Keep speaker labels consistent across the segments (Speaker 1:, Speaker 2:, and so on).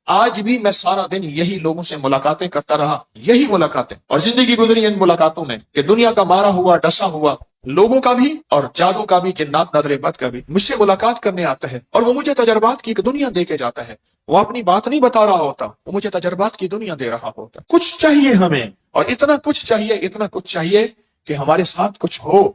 Speaker 1: آج بھی میں سارا دن یہی لوگوں سے ملاقاتیں کرتا رہا، یہی ملاقاتیں، اور زندگی گزری ان ملاقاتوں میں کہ دنیا کا مارا ہوا ڈسا ہوا لوگوں کا بھی اور جادو کا بھی، جنات نظر بد کا بھی مجھ سے ملاقات کرنے آتا ہے، اور وہ مجھے تجربات کی دنیا دے کے جاتا ہے۔ وہ اپنی بات نہیں بتا رہا ہوتا، وہ مجھے تجربات کی دنیا دے رہا ہوتا۔ کچھ چاہیے ہمیں، اور اتنا کچھ چاہیے، اتنا کچھ چاہیے کہ ہمارے ساتھ کچھ ہو۔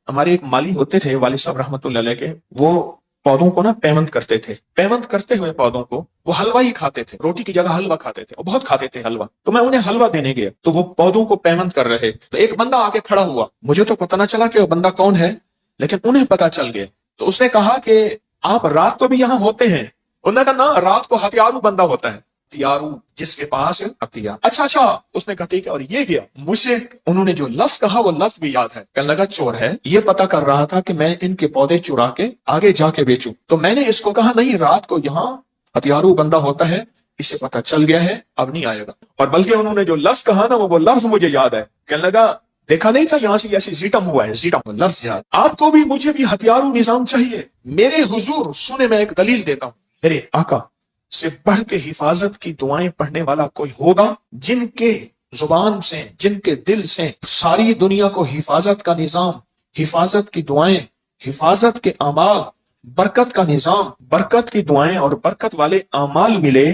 Speaker 1: ہمارے ایک مالی ہوتے تھے والد صاحب رحمت اللہ علیہ کے، وہ پودوں کو پیمنٹ کرتے تھے، پیمنٹ کرتے ہوئے پودوں کو وہ حلوہ ہی کھاتے تھے، روٹی کی جگہ حلوہ کھاتے تھے، وہ بہت کھاتے تھے حلوہ۔ تو میں انہیں حلوہ دینے گیا تو وہ پودوں کو پیمنٹ کر رہے، تو ایک بندہ آ کے کھڑا ہوا، مجھے تو پتہ نہ چلا کہ وہ بندہ کون ہے، لیکن انہیں پتا چل گیا۔ تو اس نے کہا کہ آپ رات کو بھی یہاں ہوتے ہیں؟ انہوں نے کہا نا، رات کو ہتھیارو بندہ ہوتا ہے، ہتھیارو جس کے پاس ہتھیار۔ اچھا اس نے کہا ٹھیک ہے، اور یہ گیا۔ مجھے انہوں نے جو لفظ کہا وہ لفظ بھی یاد ہے، کہنے لگا چور ہے، یہ پتا کر رہا تھا کہ میں ان کے پودے چرا کے آگے جا کے بیچوں۔ تو میں نے اس کو کہا نہیں، رات کو یہاں ہتھیارو بندہ ہوتا ہے، اسے پتا چل گیا ہے، اب نہیں آئے گا۔ اور بلکہ انہوں نے جو لفظ کہا نا وہ لفظ مجھے یاد ہے، کہنے لگا دیکھا نہیں تھا یہاں سے ایسے زیٹم ہوا ہے، زیٹم لفظ یاد۔ آپ کو بھی مجھے بھی ہتھیارو نظام چاہیے۔ میرے حضور سنے، میں ایک دلیل دیتا ہوں، میرے آقا سے بڑھ کے حفاظت کی دعائیں پڑھنے والا کوئی ہوگا؟ جن کے زبان سے، جن کے دل سے ساری دنیا کو حفاظت کا نظام، حفاظت کی دعائیں، حفاظت کے اعمال، برکت کا نظام، برکت کی دعائیں اور برکت والے اعمال ملے،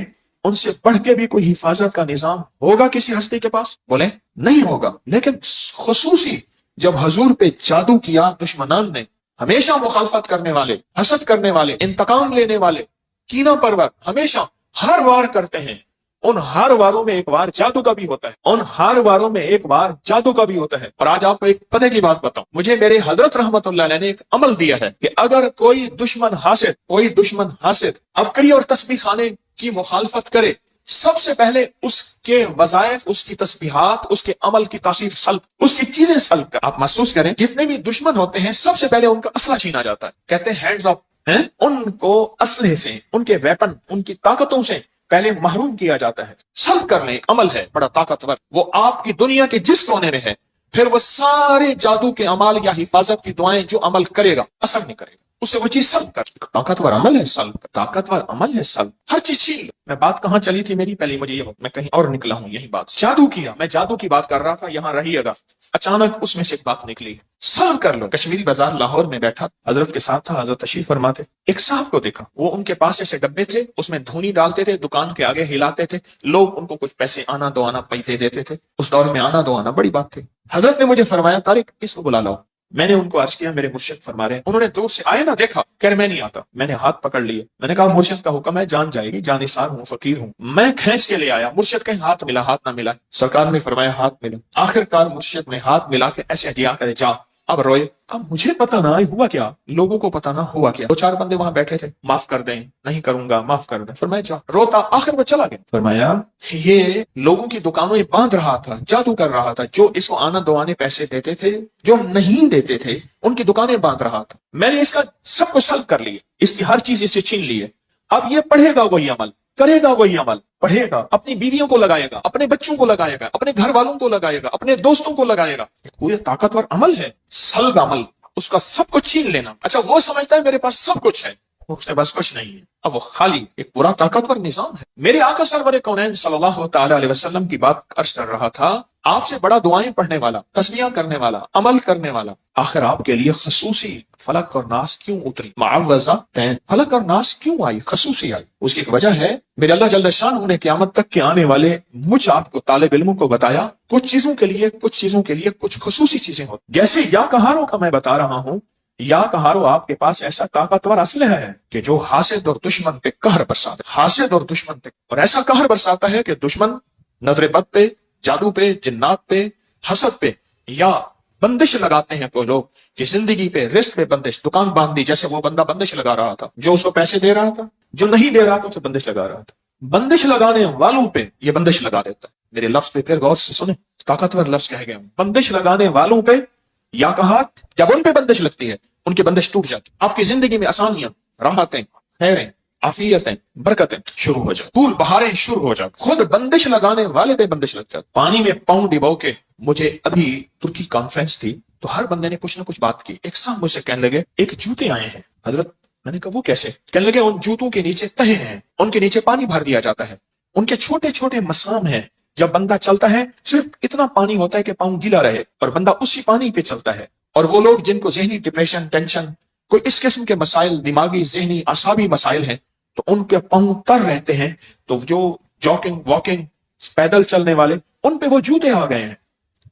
Speaker 1: ان سے بڑھ کے بھی کوئی حفاظت کا نظام ہوگا کسی ہستی کے پاس؟ بولیں نہیں ہوگا۔ لیکن خصوصی جب حضور پہ جادو کیا دشمنان نے، ہمیشہ مخالفت کرنے والے، حسد کرنے والے، انتقام لینے والے، کینہ پرور، ہمیشہ ہر وار کرتے ہیں، ان ہر واروں میں ایک وار جادو کا بھی ہوتا ہے، ان ہر واروں میں ایک وار جادو کا بھی ہوتا ہے۔ اور آج آپ کو ایک پتہ کی بات بتاؤں، مجھے میرے حضرت رحمت اللہ علیہ نے ایک عمل دیا ہے کہ اگر کوئی دشمن حاسد عبقری اور تسبیح خانے کی مخالفت کرے، سب سے پہلے اس کے وظائف، اس کی تسبیحات، اس کے عمل کی تاثیر سلب، اس کی چیزیں سلب کر۔ آپ محسوس کریں، جتنے بھی دشمن ہوتے ہیں سب سے پہلے ان کا اسلحہ چھینا جاتا ہے، کہتے ہیں ہینڈز اپ، ان کو اسلحے سے، ان کے ویپن، ان کی طاقتوں سے پہلے محروم کیا جاتا ہے۔ سلب کرنے ایک عمل ہے بڑا طاقتور، وہ آپ کی دنیا کے جس کونے میں ہے، پھر وہ سارے جادو کے عمل یا حفاظت کی دعائیں جو عمل کرے گا اثر نہیں کرے گا، اسے وہ چیز سلب کر۔ طاقتور عمل ہے سلب، طاقتور عمل ہے سلب، ہر چیز چھین لو۔ میں بات کہاں چلی تھی میری پہلے، مجھے یہ میں کہیں اور نکلا ہوں، یہی بات جادو کیا، میں جادو کی بات کر رہا تھا، یہاں رہیے گا۔ اچانک اس میں سے ایک بات نکلی، سلب کر لو۔ کشمیری بازار لاہور میں بیٹھا، حضرت کے ساتھ تھا، حضرت تشریف فرما تھے، ایک صاحب کو دیکھا، وہ ان کے پاس ایسے ڈبے تھے، اس میں دھونی ڈالتے تھے، دکان کے آگے ہلاتے تھے، لوگ ان کو کچھ پیسے آنا دو آنا پیسے دیتے تھے، اس دور میں آنا دو آنا بڑی بات تھی۔ حضرت نے مجھے فرمایا طارق اس کو بلا لاؤ۔ میں نے ان کو عرض کیا میرے مرشد فرما رہے ہیں، انہوں نے دور سے آئے نا دیکھا، کہہ رہے میں نہیں آتا، میں نے ہاتھ پکڑ لیے، میں نے کہا مرشد کا حکم ہے، جان جائے گی، جانثار ہوں، فقیر ہوں، میں کھینچ کے لے آیا، مرشد کہیں ہاتھ ملا، ہاتھ نہ ملا، سرکار نے فرمایا ہاتھ ملا، آخر کار مرشد نے ہاتھ ملا کے ایسے ہٹیا کرے جا، اب روئے۔ اب مجھے پتا نہ ہوا کیا، لوگوں کو پتا نہ ہوا کیا، دو چار بندے وہاں بیٹھے تھے، معاف کر دیں، نہیں کروں گا، معاف کر دیں، فرمایا جا، روتا، آخر وہ چلا گیا۔ فرمایا یہ لوگوں کی دکانوں میں باندھ رہا تھا، جادو کر رہا تھا، جو اس کو آنا دو آنے پیسے دیتے تھے، جو نہیں دیتے تھے ان کی دکانیں باندھ رہا تھا، میں نے اس کا سب کو سلب کر لیا، اس کی ہر چیز اس سے چھین لی ہے۔ اب یہ پڑھے گا وہی عمل، کرے گا وہی عمل، پڑھے گا، اپنی بیویوں کو لگائے گا، اپنے بچوں کو لگائے گا، اپنے گھر والوں کو لگائے گا، اپنے دوستوں کو لگائے گا، پورے طاقتور عمل ہے سلب عمل، اس کا سب کچھ چھین لینا۔ اچھا وہ سمجھتا ہے میرے پاس سب کچھ ہے، اس کے پاس کچھ نہیں ہے، اب وہ خالی ایک پورا طاقتور نظام ہے۔ میرے آقا سرور کونین صلی اللہ تعالی علیہ وسلم کی بات عرض کر رہا تھا، آپ سے بڑا دعائیں پڑھنے والا، تسبیحاں کرنے والا، عمل کرنے والا، آخر آپ کے لیے خصوصی فلک اور ناس کیوں اتری؟ معوذتین، فلک اور ناس کیوں آئی، خصوصی آئی؟ اس کی ایک وجہ ہے، میرے اللہ جل شانہ نے قیامت تک کے آنے والے مجھ آپ کو طالب علموں کو بتایا، کچھ چیزوں کے لیے کچھ خصوصی چیزیں ہوتی، جیسے یا کہاروں کا میں بتا رہا ہوں، یا کہارو آپ کے پاس ایسا طاقتور اسلحہ ہے کہ جو حاسد اور دشمن پہ قہر برساتا ہے، حاسد اور دشمن پہ، اور ایسا قہر برساتا ہے کہ دشمن نظر بد پہ، جادو پہ، جنات پہ، حسد پہ، یا بندش لگاتے ہیں کوئی لوگ کہ زندگی پہ، رزق پہ بندش، دکان باندھ دی، جیسے وہ بندہ بندش لگا رہا تھا، جو اس کو پیسے دے رہا تھا، جو نہیں دے رہا تھا اسے بندش لگا رہا تھا، بندش لگانے والوں پہ یہ بندش لگا دیتا ہے۔ میرے لفظ پہ پھر غور سے سنیں، طاقتور لفظ کہہ گیا، بندش لگانے والوں پہ یا کہات، جب ان پہ بندش لگتی ہے ان کی بندش ٹوٹ جاتی، آپ کی زندگی میں آسانیاں، راحتیں، خیریں، عافیتیں، برکتیں شروع ہو جائے، پھول بہاریں شروع ہو جائے، خود بندش لگانے والے پہ بندش لگ جاتی۔ پانی میں پاؤں ڈبو کے، مجھے ابھی ترکی کانفرنس تھی تو ہر بندے نے کچھ نہ کچھ بات کی، ایک صاحب مجھ سے کہنے لگے ایک جوتے آئے ہیں حضرت मैंने कहा वो कैसे? कहने लगे उन जूतों के नीचे तहे हैं, उनके नीचे पानी भर दिया जाता है, उनके छोटे छोटे मसाम हैं, जब बंदा चलता है सिर्फ इतना पानी होता है कि पाँव गीला रहे और बंदा उसी पानी पे चलता है। और वो लोग जिनको जहनी डिप्रेशन, टेंशन, कोई इस किस्म के मसाइल, दिमागी जहनी आसाबी मसाइल हैं, तो उनके पाँव तर रहते हैं, तो जो जॉगिंग वॉकिंग पैदल चलने वाले, उन पे वो जूते आ गए हैं।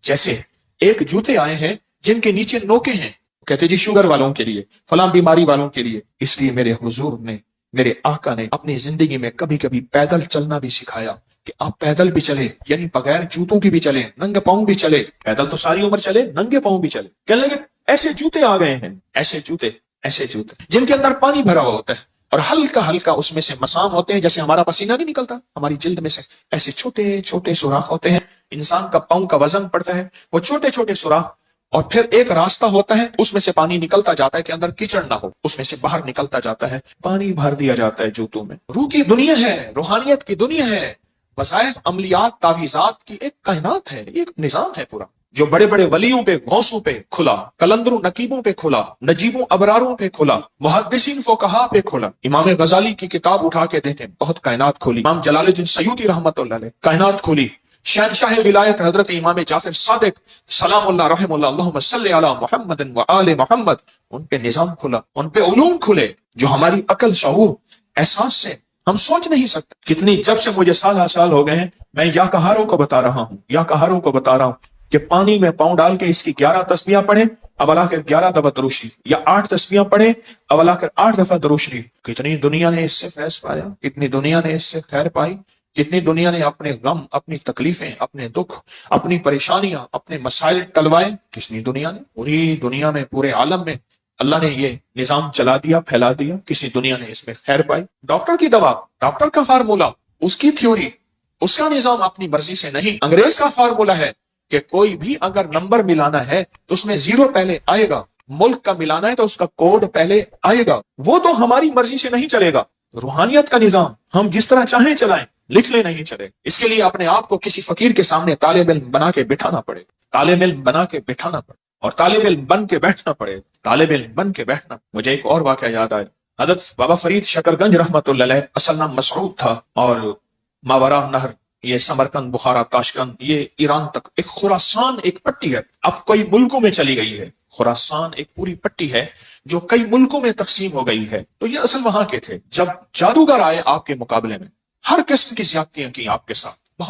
Speaker 1: जैसे एक जूते आए हैं जिनके नीचे नोके हैं, कहते जी शुगर वालों के लिए, फलां बीमारी वालों के लिए। इसलिए मेरे हुजूर ने, मेरे आका ने अपनी जिंदगी में कभी कभी पैदल चलना भी सिखाया कि आप पैदल भी चले, यानी बगैर जूतों के भी चले, नंगे पाँव भी चले। पैदल तो सारी उम्र चले, नंगे पाँव भी चले। कहने लगे ऐसे जूते आ गए हैं, ऐसे जूते जिनके अंदर पानी भरा हुआ होता है और हल्का हल्का उसमें से मसाम होते हैं, जैसे हमारा पसीना नहीं निकलता, हमारी जिल्द में से ऐसे छोटे छोटे सुराख होते हैं। इंसान का पाँव का वजन पड़ता है, वो छोटे छोटे सुराख, और फिर एक रास्ता होता है, उसमें से पानी निकलता जाता है कि अंदर कीचड़ ना हो, उसमें से बाहर निकलता जाता है, पानी भर दिया जाता है जूतों में। रूह की दुनिया है, रूहानियत की दुनिया है, वज़ाइफ, अमलियात, तावीज़ात की एक कायनात है, एक निजाम है पूरा, जो बड़े बड़े वलियों पे, गौसों पे खुला, कलंदरों नकीबों पे खुला, नजीबों अबरारों पे खुला, मुहद्दिसीन फुक़हा पे खुला। इमाम गजाली की किताब उठा के देखें, बहुत कायनात खोली। इमाम जलालुद्दीन सयूती रहमतुल्लाह अलैह कायनात खोली। शहनशाह विलायत हजरत इमाम जाफर सादिक सलामुल्लाह रहमुल्लाह अल्लाहुम्मा सल्ली अला मुहम्मद व आले मुहम्मद, उन पे निजाम खुला, उन पे उलूम खुले जो हमारी अकल, शऊर, एहसास से हम सोच नहीं सकते। कितनी, जब से मुझे साल हो गए हैं, मैं या कहारों को बता रहा हूँ कि पानी में पाँव डाल के इसकी 11 तस्बीहां पढ़े, अब अलाकर 11 दफा दरूद शरीफ, या 8 तस्बीहां पढ़े, अब अलाकर 8 दफा दरूद शरीफ। कितनी दुनिया ने इससे फैज पाया, कितनी दुनिया ने इससे खैर पाई, कितनी दुनिया ने अपने गम, अपनी तकलीफें, अपने दुख, अपनी परेशानियां, अपने मसाइल टलवाए। कितनी दुनिया ने, पूरी दुनिया में, पूरे आलम में अल्लाह ने ये निजाम चला दिया, फैला दिया। किसी दुनिया ने इसमें खैर पाई। डॉक्टर की दवा, डॉक्टर का फार्मूला, उसकी थ्योरी, उसका निजाम अपनी मर्जी से नहीं। अंग्रेज का फार्मूला है कि कोई भी अगर नंबर मिलाना है तो उसमें 0 पहले आएगा, मुल्क का मिलाना है तो उसका कोड पहले आएगा। वो तो हमारी मर्जी से नहीं चलेगा। रूहानियत का निजाम हम जिस तरह चाहें चलाएं, लिख ले नहीं चले। इसके लिए अपने आप को किसी फकीर के सामने तालिब इल्म बना के बिठाना पड़े, तालिब इल्म बना के बिठाना पड़े, और तालिब इल्म बन के बैठना पड़े, तालिब इल्म बन के बैठना। मुझे एक और वाकया याद आया। हजरत बाबा फरीद शकरगंज रहमतुल्लाह अलैह, असल नाम मसऊद था, और मावरा नहर, ये समरकंद, बुखारा, ताशकंद, ये ईरान तक एक खुरासान एक पट्टी है, अब कई मुल्कों में चली गई है। खुरासान एक पूरी पट्टी है जो कई मुल्कों में तकसीम हो गई है। तो ये असल वहां के थे। जब जादूगर आए आपके मुकाबले में, हर किस्म की ज्यादतियां की आपके साथ,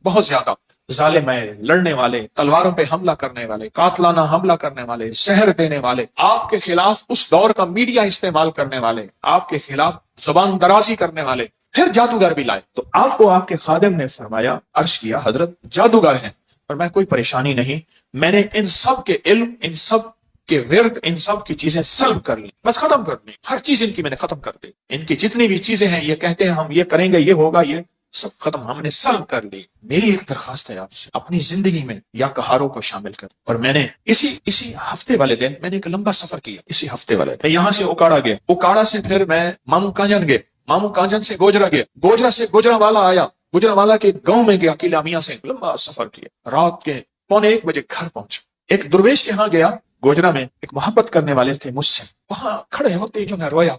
Speaker 1: बहुत ज्यादा जालिम है, लड़ने वाले, तलवारों पे हमला करने वाले, कातलाना हमला करने वाले, शहर देने वाले, आपके खिलाफ उस दौर का मीडिया इस्तेमाल करने वाले, आपके खिलाफ जुबान दराजी करने वाले, फिर जादूगर भी लाए। तो आपको आपके खादिम ने फरमाया, अर्ज किया, हजरत जादूगर हैं, और मैं कोई परेशानी नहीं, मैंने इन सब के इल्म, इन सब के विर्द, इन सब की चीजें सल्ब कर ली, बस खत्म कर दी, हर चीज इनकी मैंने खत्म कर दी। इनकी जितनी भी चीजें हैं, ये कहते हैं हम ये करेंगे, ये होगा, ये सब खत्म, हमने सल्ब कर ली। मेरी एक दरखास्त है आपसे, अपनी जिंदगी में या कहारों को शामिल कर। और मैंने इसी हफ्ते वाले दिन मैंने एक लंबा सफर किया। इसी हफ्ते वाले दिन यहां से उकाड़ा गया, उकाड़ा से फिर मैं मामू कांजन गए, मामू कांजन से गोजरा गया, गोजरा से गुजरावाला आया, गुजरावाला के गांव में गया, किला मियां से लंबा सफर किया। रात के 1:15 बजे घर पहुंचा। एक दुर्वेश के यहाँ गया, गोजरा में एक मोहब्बत करने वाले थे मुझसे, वहां खड़े होते जो मैं रोया,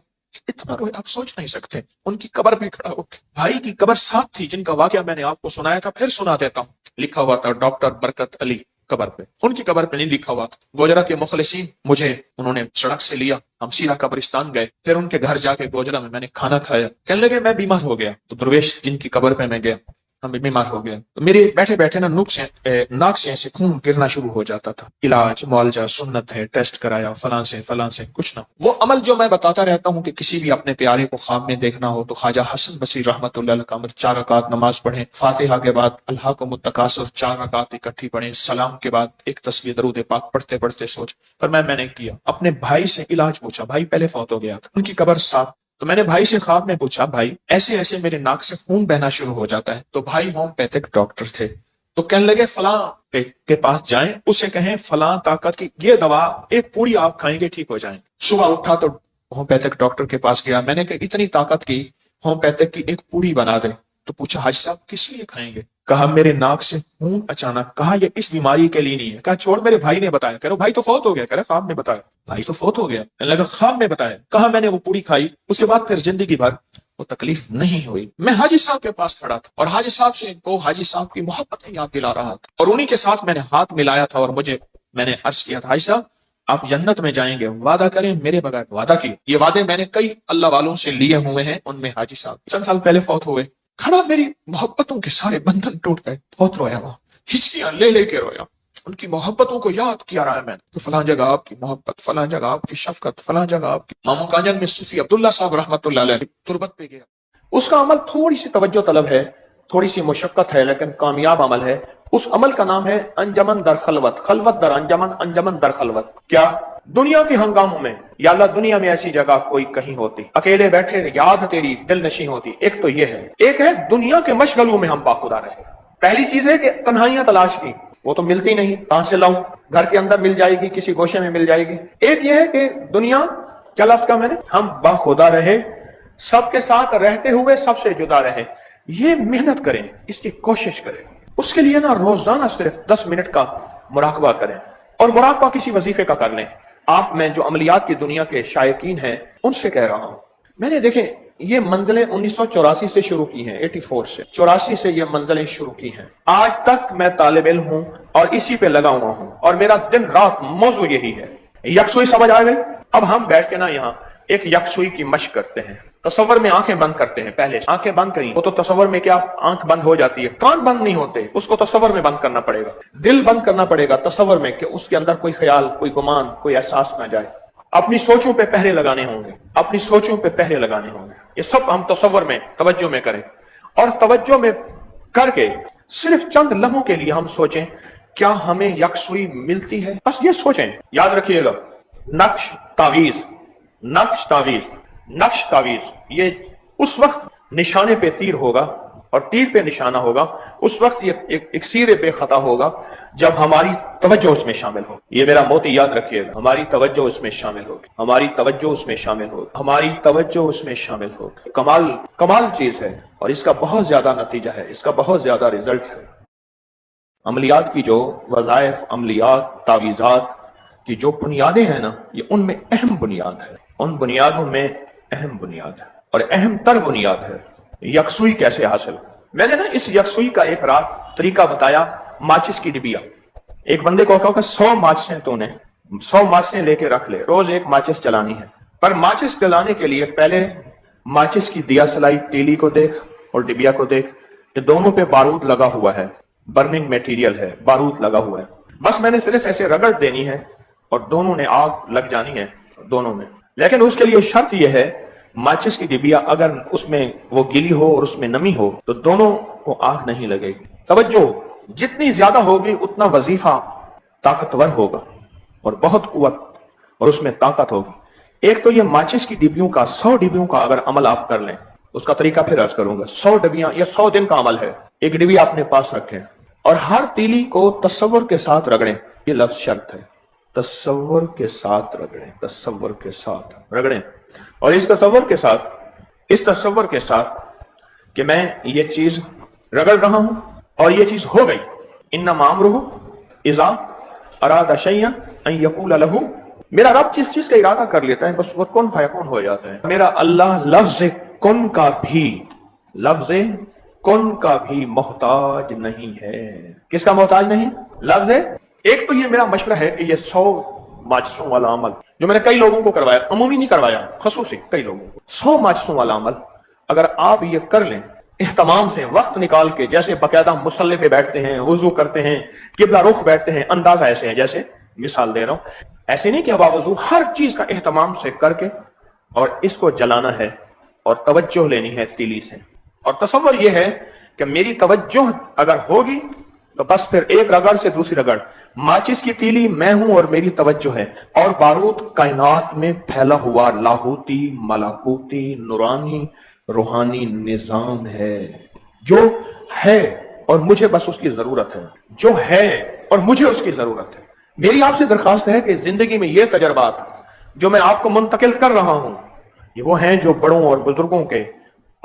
Speaker 1: इतना रोया आप सोच नहीं सकते। उनकी कब्र पे खड़ा होकर, भाई की कब्र साथ थी जिनका वाकया मैंने आपको सुनाया था, फिर सुना देता हूँ। लिखा हुआ था डॉक्टर बरकत अली कब्र पे, उनकी कब्र पे नहीं लिखा हुआ था। गोजरा के मुखलिसीन मुझे उन्होंने सड़क से लिया, हम सीरा कब्रिस्तान गए, फिर उनके घर जाके गोजरा में मैंने खाना खाया। कहने लगे मैं बीमार हो गया। तो दुर्वेश जिनकी कब्र पे मैं गया, हम बीमार हो गया, तो मेरे बैठे बैठे ना नाक से ऐसे खून गिरना शुरू हो जाता था। इलाज मुआलजा सुन्नत है, टेस्ट कराया, फलां से कुछ ना। वो अमल जो मैं बताता रहता हूँ कि किसी भी अपने प्यारे को ख्वाब में देखना हो तो ख्वाजा हसन बसरी रहमतुल्लाह अलैह का अमल, 4 रकात नमाज पढ़े, फातिहा के बाद अल्लाह को मुत्तकासुर 4 रकात इकट्ठी पढ़े, सलाम के बाद एक तस्बीह दरूद पाक पढ़ते पढ़ते सोच। पर मैंने किया, अपने भाई से इलाज पूछा, भाई पहले फौत हो गया था, उनकी कब्र साफ। तो मैंने भाई से ख्वाब में पूछा, भाई ऐसे ऐसे मेरे नाक से खून बहना शुरू हो जाता है। तो भाई होम्योपैथिक डॉक्टर थे, तो कहने लगे फलां के पास जाएं, उसे कहें फलां ताकत की ये दवा एक पूरी आप खाएंगे ठीक हो जाएं। सुबह उठा तो होम्योपैथिक डॉक्टर के पास गया, मैंने कहा इतनी ताकत की होम्योपैथिक की एक पूरी बना दे। तो पूछा हाजी साहब किस लिए खाएंगे? کہا میرے ناک سے خون اچانک، کہا یہ اس بیماری کے لیے نہیں ہے، کہا چھوڑ میرے بھائی نے بتایا، کہہ رہا بھائی تو فوت ہو گیا، کہہ رہا خواب میں بتایا، بھائی تو فوت ہو گیا، کہنے لگا خواب میں بتایا، کہا میں نے وہ پوری کھائی، اس کے بعد پھر زندگی بھر وہ تکلیف نہیں ہوئی۔ میں حاجی صاحب کے پاس کھڑا تھا اور حاجی صاحب سے وہ حاجی صاحب کی محبت یاد دلا رہا تھا، اور انہی کے ساتھ میں نے ہاتھ ملایا تھا اور میں نے عرض کیا تھا حاجی صاحب آپ جنت میں جائیں گے، وعدہ کریں میرے بغیر، وعدہ کی۔ یہ وعدے میں نے کئی اللہ والوں سے لیے ہوئے ہیں، ان میں حاجی صاحب چند سال پہلے فوت ہوئے۔ کھڑا میری محبتوں کے سارے بندھن ٹوٹ گئے، بہت رویا وہاں، ہچکیاں لے لے کے رویا، ان کی محبتوں کو یاد کیا رہا ہے میں نے، فلاں جگہ آپ کی محبت، فلاں جگہ آپ کی شفقت، فلاں جگہ آپ کی۔ مامو کانجن میں صوفی عبداللہ صاحب رحمۃ اللہ علیہ تربت پہ گیا، اس کا عمل تھوڑی سی توجہ طلب ہے، تھوڑی سی مشقت ہے، لیکن کامیاب عمل ہے۔ اس عمل کا نام ہے انجمن در خلوت، خلوت در انجمن، انجمن در خلوت۔ کیا دنیا کے ہنگاموں میں، یا اللہ دنیا میں ایسی جگہ کوئی کہیں ہوتی، اکیلے بیٹھے یاد تیری دل نشیں ہوتی۔ ایک تو یہ ہے، ایک ہے دنیا کے مشغلوں میں ہم باخدا رہے۔ پہلی چیز ہے کہ تنہائیاں تلاش کی، وہ تو ملتی نہیں، کہاں سے لاؤں، گھر کے اندر مل جائے گی، کسی گوشے میں مل جائے گی۔ ایک یہ ہے کہ دنیا، کیا لفظ کا میں نے، ہم باخدا رہے، سب کے ساتھ رہتے ہوئے سب سے جدا رہے۔ یہ محنت کریں، اس کی کوشش کریں، اس کے لیے نا روزانہ صرف 10 منٹ کا مراقبہ کریں، اور مراقبہ کسی وظیفے کا کر لیں۔ آپ میں جو عملیات کی دنیا کے شائقین ہیں ان سے کہہ رہا ہوں، میں نے دیکھیں یہ منزلیں 1984 سے شروع کی ہیں، 84 سے 84 سے یہ منزلیں شروع کی ہیں، آج تک میں طالب علم ہوں اور اسی پہ لگا ہوا ہوں، اور میرا دن رات موضوع یہی ہے۔ یکسوئی سمجھ آ گئی؟ اب ہم بیٹھ کے نا یہاں ایک یکسوئی کی مشق کرتے ہیں۔ تصور میں آنکھیں بند کرتے ہیں، پہلے آنکھیں بند کریں، وہ تو تصور میں کیا آنکھ بند ہو جاتی ہے، کان بند نہیں ہوتے، اس کو تصور میں بند کرنا پڑے گا، دل بند کرنا پڑے گا تصور میں، کہ اس کے اندر کوئی خیال، کوئی گمان، کوئی احساس نہ جائے۔ اپنی سوچوں پہ پہرے لگانے ہوں گے، اپنی سوچوں پہ پہرے لگانے ہوں گے، یہ سب ہم تصور میں، توجہ میں کریں، اور توجہ میں کر کے صرف چند لمحوں کے لیے ہم سوچیں کیا ہمیں یکسوئی ملتی ہے؟ بس یہ سوچیں، یاد رکھیے گا، نقش تعویذ، نقش تعویذ، نقش تعویذ، یہ اس وقت نشانے پہ تیر ہوگا اور تیر پہ نشانہ ہوگا، اس وقت یہ ایک سیرے پہ خطا ہوگا جب ہماری توجہ اس میں شامل ہو۔ یہ میرا موتی یاد رکھیے گا، ہماری توجہ اس میں شامل ہوگی، ہماری توجہ اس میں شامل ہوگی، ہماری توجہ اس میں شامل ہوگی۔ کمال چیز ہے، اور اس کا بہت زیادہ نتیجہ ہے، اس کا بہت زیادہ رزلٹ ہے۔ عملیات کی جو وظائف، عملیات، تعویذات کی جو بنیادیں ہیں نا، یہ ان میں اہم بنیاد ہے، ان بنیادوں میں اہم بنیاد ہے، اور اہم تر بنیاد ہے یکسوئی کیسے حاصل۔ میں نے نا اس یکسوئی کا ایک رات طریقہ بتایا، ماچس کی ڈبیا۔ ایک بندے کو کہا کہ 100 ماچسیں تو نے 100 ماچسیں لے کے رکھ لے، روز ایک ماچس چلانی ہے، پر ماچس چلانے کے لیے پہلے ماچس کی دیا سلائی تیلی کو دیکھ اور ڈبیا کو دیکھ، یہ دونوں پہ بارود لگا ہوا ہے، برننگ میٹیریل ہے، بارود لگا ہوا ہے، بس میں نے صرف ایسے رگڑ دینی ہے اور دونوں نے آگ لگ جانی ہے، دونوں میں۔ لیکن اس کے لیے شرط یہ ہے، ماچس کی ڈبیا اگر اس میں وہ گیلی ہو اور اس میں نمی ہو تو دونوں کو آگ نہیں لگے گی۔ توجہ جتنی زیادہ ہوگی اتنا وظیفہ طاقتور ہوگا اور بہت قوت اور اس میں طاقت ہوگی۔ ایک تو یہ ماچس کی ڈبیوں کا، 100 ڈبیوں کا اگر عمل آپ کر لیں، اس کا طریقہ پھر عرض کروں گا۔ 100 ڈبیاں، یہ 100 دن کا عمل ہے۔ ایک ڈبی آپ نے پاس رکھیں اور ہر تیلی کو تصور کے ساتھ رگڑیں، یہ لفظ شرط ہے، تصور کے ساتھ رگڑیں، تصور کے ساتھ رگڑیں، اور اس تصور کے ساتھ کہ میں یہ چیز رگڑ رہا ہوں اور یہ چیز ہو گئی۔ انما امرہ اذا اراد شیئا ان یقول لہ، میرا رب جس چیز کا ارادہ کر لیتا ہے بس وہ کن فیکون ہو جاتا ہے۔ میرا اللہ لفظ کن کا بھی محتاج نہیں ہے۔ کس کا محتاج نہیں؟ لفظ ہے۔ ایک تو یہ میرا مشورہ ہے کہ یہ 100 ماچسوں والا عمل جو میں نے کئی لوگوں کو کروایا، عمومی نہیں کروایا، خصوصی کئی لوگوں کو، 100 ماچسوں والا عمل اگر آپ یہ کر لیں اہتمام سے، وقت نکال کے، جیسے باقاعدہ مصلی پہ بیٹھتے ہیں، وضو کرتے ہیں، قبلہ رخ بیٹھتے ہیں، اندازہ ایسے ہے جیسے مثال دے رہا ہوں، ایسے نہیں کہ باوضو ہر چیز کا اہتمام سے کر کے اور اس کو جلانا ہے اور توجہ لینی ہے تیلی سے، اور تصور یہ ہے کہ میری توجہ اگر ہوگی تو بس پھر ایک رگڑ سے دوسری رگڑ، ماچس کی تیلی میں ہوں اور میری توجہ ہے، اور بارود کائنات میں پھیلا ہوا لاہوتی، ملاکوتی، نورانی، روحانی نظام ہے، جو ہے اور مجھے بس اس کی ضرورت ہے، جو ہے اور مجھے اس کی ضرورت ہے۔ میری آپ سے درخواست ہے کہ زندگی میں یہ تجربات جو میں آپ کو منتقل کر رہا ہوں، یہ وہ ہیں جو بڑوں اور بزرگوں کے،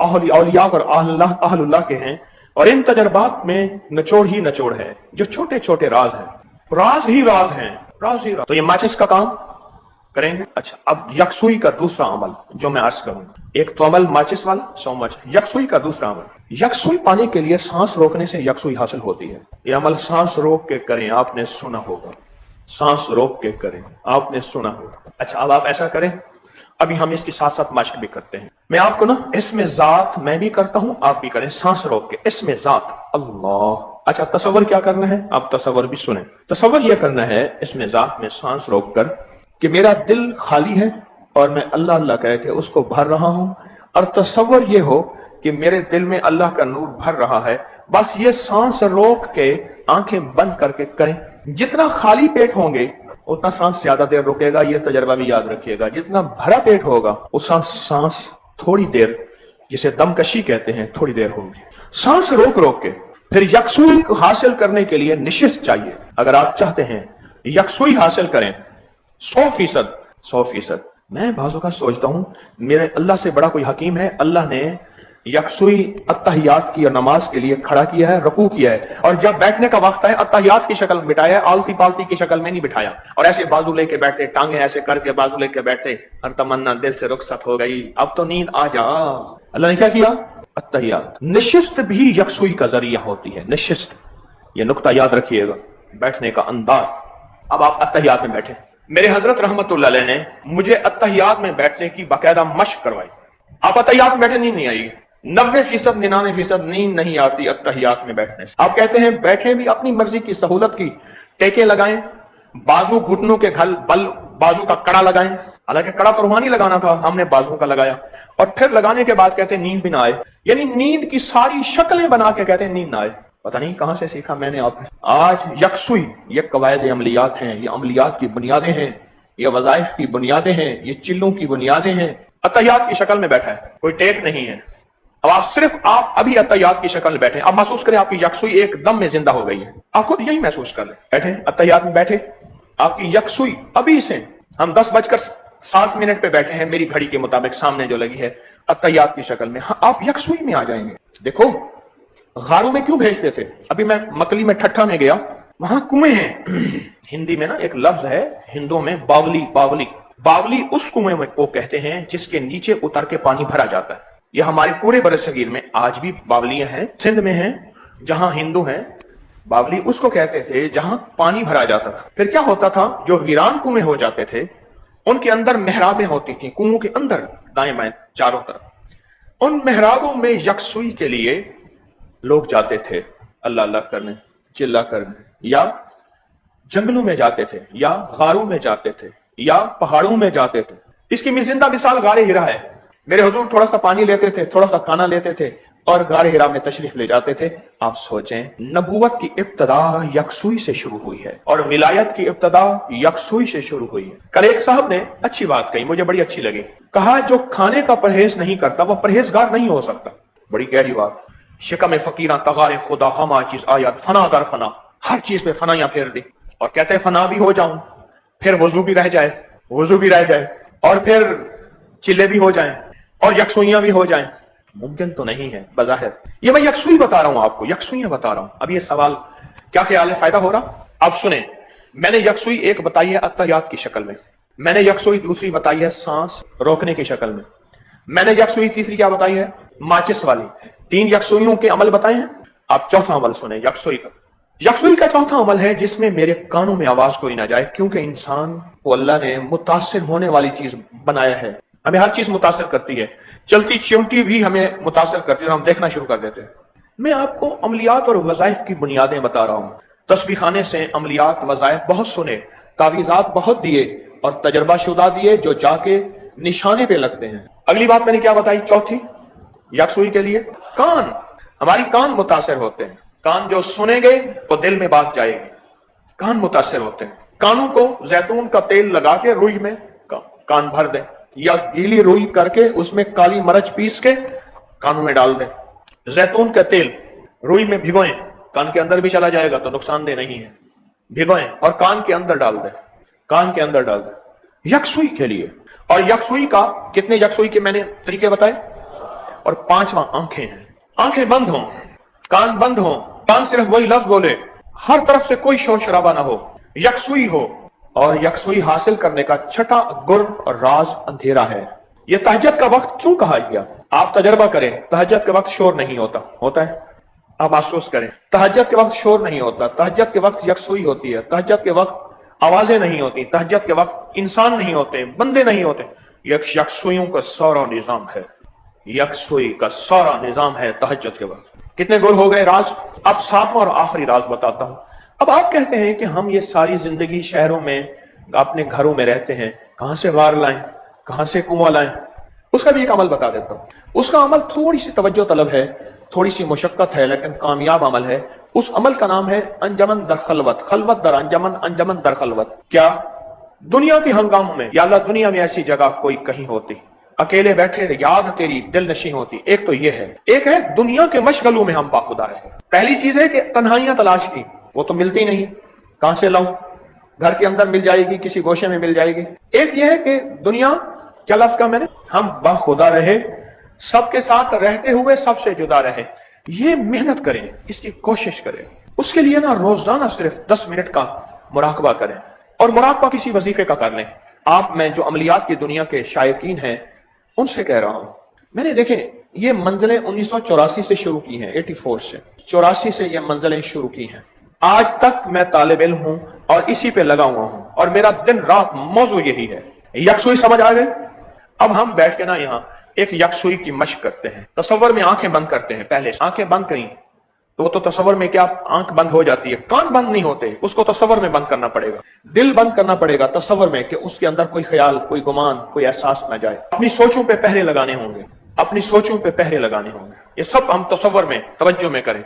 Speaker 1: اولیاء اور اہل اللہ کے ہیں،
Speaker 2: اور ان तजर्बात में निचोड़ ही निचोड़ है, जो छोटे छोटे राज हैं, राज ही राज हैं, राज ही राज। तो ये माचिस का काम करेंगे। अच्छा, अब यकसुई का दूसरा अमल जो मैं अर्ज करूंगा, एक तो अमल माचिस वाला, सौ माचिस। यकसुई का दूसरा अमल, यकसुई पाने के लिए सांस रोकने से यकसुई हासिल होती है। ये अमल सांस रोक के करें, आपने सुना होगा, सांस रोक के करें, आपने सुना होगा। अच्छा, अब आप ऐसा करें, अभी हम इसके साथ साथ मश्क भी करते हैं। मैं आपको ना इसमें जात मैं भी करता हूं, आप भी करें, सांस रोक के, इसमें जात अल्लाह। अच्छा, तसव्वुर क्या करना है, आप तसव्वुर भी सुने। तसव्वुर यह करना है इसमें जात में सांस रोक कर कि मेरा दिल खाली है और मैं अल्लाह अल्लाह कह के उसको भर रहा हूं, और तसव्वुर ये हो कि मेरे दिल में अल्लाह का नूर भर रहा है। बस ये सांस रोक के आंखें बंद करके करें। जितना खाली पेट होंगे उतना सांस ज्यादा देर रुकेगा, ये तजर्बा भी याद रखिएगा। जितना भरा पेट होगा उतना सांस थोड़ी देर, जिसे दमकशी कहते हैं, थोड़ी देर होगी। सांस रोक रोक के फिर यकसुई को हासिल करने के लिए निशिस्त चाहिए। अगर आप चाहते हैं यकसुई हासिल करें 100%, मैं बाजू का सोचता हूं मेरे अल्लाह से बड़ा कोई हकीम है, अल्लाह ने यकसुई अत्तहियात की और नमाज के लिए खड़ा किया है, रुकू किया है, और जब बैठने का वक्त है अत्तहियात की शक्ल में बिठाया है, आलती पालती की शक्ल में नहीं बिठाया। और ऐसे बाजू लेके बैठे, टांगे ऐसे करके बाजू लेके बैठे, हर तमन्ना दिल से रुखसत हो गई, अब तो नींद आ जा। अल्लाह ने क्या किया, अत्तहियात। निशिस्त भी यकसुई का जरिया होती है, निशिस्त, ये नुक्ता याद रखिएगा, बैठने का अंदाज। अब आप अत्तहियात में बैठे, मेरे हजरत रहमतुल्लाह अलैह ने मुझे अत्तहियात में बैठने की बाकायदा मशक करवाई। आप अत्तहियात में बैठे, नींद नहीं आएगी, 90%, 99% नींद नहीं आती अत्तहियात में बैठने से। आप कहते हैं बैठे भी अपनी मर्जी की सहूलत की, टेके लगाएं, बाजू घुटनों के घल बल बाजू का कड़ा लगाएं। हालांकि कड़ा तो रूहानी लगाना था, हमने बाजू का लगाया, और फिर लगाने के बाद कहते हैं नींद भी ना आए, यानी नींद की सारी शक्लें बना के कहते हैं नींद ना आए। पता नहीं कहां से सीखा मैंने आपने। आज यकसुई ये कवायद अमलियात हैं, ये अमलियात की बुनियादें हैं, ये वज़ाइफ की बुनियादें हैं, ये चिल्लों की बुनियादें हैं। अत्तहियात की शक्ल में बैठा है, कोई टेक नहीं है। अब आप सिर्फ आप अभी अत्तहियात की शक्ल में बैठे, अब महसूस करें आपकी यकसुई एकदम में जिंदा हो गई है। आप खुद यही महसूस कर लें, बैठे अत्तहियात में बैठे, आपकी यकसुई अभी से, हम 10:07 पे बैठे हैं मेरी घड़ी के मुताबिक सामने जो लगी है, अत्तहियात की शक्ल में। हाँ, आप यकसुई में आ जाएंगे। देखो गारों में क्यों भेजते थे, अभी मैं मकली में ठट्ठा में गया, वहां कुएं हैं। हिंदी में ना एक लफ्ज है हिंदुओं में, बावली। बावली, बावली उस कुएं को कहते हैं जिसके नीचे उतर के पानी भरा जाता है। यह हमारे पूरे बरसगीर में आज भी बावलियां हैं, सिंध में हैं जहां हिंदू हैं, बावली उसको कहते थे जहां पानी भरा जाता था। फिर क्या होता था, जो वीरान कुएं हो जाते थे उनके अंदर मेहराबें होती थी, कुओं के अंदर दाएं बाएं चारों तरफ। उन मेहराबों में यकसुई के लिए लोग जाते थे, अल्लाह अल्लाह करने, चिल्ला करने, या जंगलों में जाते थे, या गारों में जाते थे, या पहाड़ों में जाते थे। इसकी जिंदा मिसाल गारे हिरा है। मेरे हुजूर थोड़ा सा पानी लेते थे, थोड़ा सा खाना लेते थे और गारे हिरा में तशरीफ ले जाते थे। आप सोचें, नबूवत की इब्तदा यकसुई से शुरू हुई है और विलायत की इब्तदा यकसुई से शुरू हुई है। कल एक साहब ने अच्छी बात कही, मुझे बड़ी अच्छी लगी। कहा जो खाने का परहेज नहीं करता वो परहेजगार नहीं हो सकता। बड़ी गहरी बात। शिकम फकीरा तगारे खुदा हमा चीज आयत फना दर फना, हर चीज पे फनाया फेर दी, और कहते हैं फना भी हो जाऊं, फिर वजू भी रह जाए, वजू भी रह जाए, और फिर चिल्ले भी हो जाएं, और यकसुइयां भी हो जाएं। मुमकिन तो नहीं है बज़ाहिर। ये मैं यकसुई बता रहा हूं आपको, यकसुइयां बता रहा हूं। अब ये सवाल क्या ख्याल है, फायदा हो रहा? अब सुने, मैंने यकसुई एक बताई है अत्तहियात की शक्ल में, मैंने यकसुई दूसरी बताई है सांस रोकने की शक्ल में, मैंने यकसुई तीसरी क्या बताई है, माचिस वाली। 3 यकसुइयों के अमल बताए हैं। आप चौथा अमल सुने यकसुई का। यकसुई का चौथा अमल है जिसमें मेरे कानों में आवाज कोई ना जाए, क्योंकि इंसान को अल्लाह ने मुतासिर होने वाली चीज बनाया है। हमें हर चीज मुतासिर करती है, चलती चिमटी भी हमें मुतासिर करती है और हम देखना शुरू कर देते हैं। मैं आपको अमलियात और वज़ाइफ की बुनियादें बता रहा हूं। तस्बीह खाने से अमलियात वज़ाइफ बहुत सुने, तावीज़ात बहुत दिए और तजर्बा शुदा दिए जो जाके निशाने पे लगते हैं। अगली बात मैंने क्या बताई, चौथी यकसुई के लिए कान। हमारी कान मुतासिर होते हैं, कान जो सुनेंगे तो दिल में बात जाएगी, कान मुतासिर होते हैं। कानों को जैतून का तेल लगा के रुई में कान भर दें, या गीली रुई करके उसमें काली मरच पीस के कानों में डाल दें। जैतून का तेल रुई में भिगोएं, कान के अंदर भी चला जाएगा तो नुकसानदेह नहीं है। भिगोएं और कान के अंदर डाल दें, कान के अंदर डाल दें यकसुई के लिए। और यकसुई का कितने यकसुई के मैंने तरीके बताए, और 5वां आंखें हैं। आंखें बंद हों, कान बंद हो, कान सिर्फ वही लफ्ज बोले, हर तरफ से कोई शोर शराबा ना हो, यकसुई हो। और यकसुई हासिल करने का छठा गुर और राज अंधेरा है। ये तहज्जुद का वक्त क्यों कहा गया? आप तजर्बा करें, तहज्जुद के वक्त शोर नहीं होता, होता है? आप महसूस करें, तहज्जुद के वक्त शोर नहीं होता, तहज्जुद के वक्त यकसुई होती है, तहज्जुद के वक्त आवाजें नहीं होती, तहज्जुद के वक्त इंसान नहीं होते, बंदे नहीं होते। यकसुइयों का सारा निजाम है, यकसुई का सारा निजाम है तहज्जुद के वक्त। कितने गुर हो गए राज? अब सातवां और आखिरी राज बताता हूं। अब आप कहते हैं कि हम ये सारी जिंदगी शहरों में, अपने घरों में रहते हैं, कहां से वार लाएं, कहां से कुआं लाएं? उसका भी एक अमल बता देता हूं। उसका अमल थोड़ी सी तवज्जो तलब है, थोड़ी सी मुशक्कत है, लेकिन कामयाब अमल है। उस अमल का नाम है अंजमन दर खलवत, खलवत दर अंजमन, अंजमन दर खलवत। क्या दुनिया के हंगामों में, या अल्लाह दुनिया में ऐसी जगह कोई कहीं होती, अकेले बैठे याद तेरी दिल नशी होती? एक तो ये है। एक है दुनिया के मशगलों में हम बाखुदा रहे। पहली चीज है कि तन्हाइयां तलाश की, वो तो मिलती नहीं, कहां से लाऊं? घर के अंदर मिल जाएगी, किसी गोशे में मिल जाएगी। एक ये है कि दुनिया, क्या लफ्ज कहा मैंने, हम बाखुदा रहे, सबके साथ रहते हुए सबसे जुदा रहे। ये मेहनत करें, इसकी कोशिश करें। उसके लिए ना रोजाना सिर्फ 10 मिनट का मुराकबा करें, और मुराकबा किसी वजीफे का कर लें। आप, मैं जो अमलियात की दुनिया के शायकीन हैं उनसे कह रहा हूं, मैंने देखें ये मंजिलें 1984 से शुरू की हैं, 84 से, 84 से ये मंजिलें शुरू की हैं। आज तक मैं तालिब इल्म हूं और इसी पे लगा हुआ हूं, और मेरा दिन रात मौजू यही है। यकसुई समझ आ गई? अब हम बैठ के ना यहाँ एक यकसुई की मशक करते हैं। तसव्वुर में आंखें बंद करते हैं। पहले आंखें बंद करी तो तसव्वुर में क्या आंख बंद हो जाती है, कान बंद नहीं होते, उसको तसव्वुर में बंद करना पड़ेगा, दिल बंद करना पड़ेगा तसव्वुर में, कि उसके अंदर कोई ख्याल, कोई गुमान, कोई एहसास ना जाए। अपनी सोचों पे पहरे लगाने होंगे, अपनी सोचों पे पहरे लगाने होंगे। ये सब हम तसव्वुर में, तवज्जो में करें,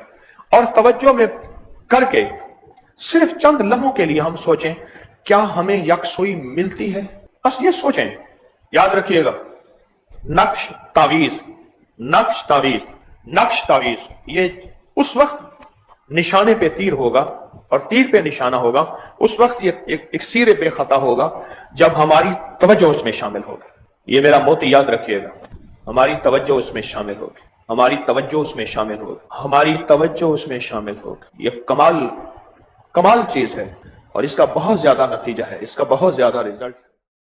Speaker 2: और तवज्जो में करके सिर्फ चंद लम्हों के लिए हम सोचें, क्या हमें यकसुई मिलती है? बस ये सोचें। याद रखिएगा, नक्श तावीज, नक्श तावीज, नक्श तावीज, ये उस वक्त निशाने पे तीर होगा और तीर पे निशाना होगा, उस वक्त ये एक सिरे पे खता होगा जब हमारी तवज्जो उसमें शामिल होगी। ये मेरा मोती याद रखिएगा, हमारी तवज्जो उसमें शामिल होगी, हमारी तवज्जो उसमें शामिल होगी, हमारी तवज्जो उसमें शामिल होगी। ये कमाल चीज है, और इसका बहुत ज्यादा नतीजा है, इसका बहुत ज्यादा रिजल्ट।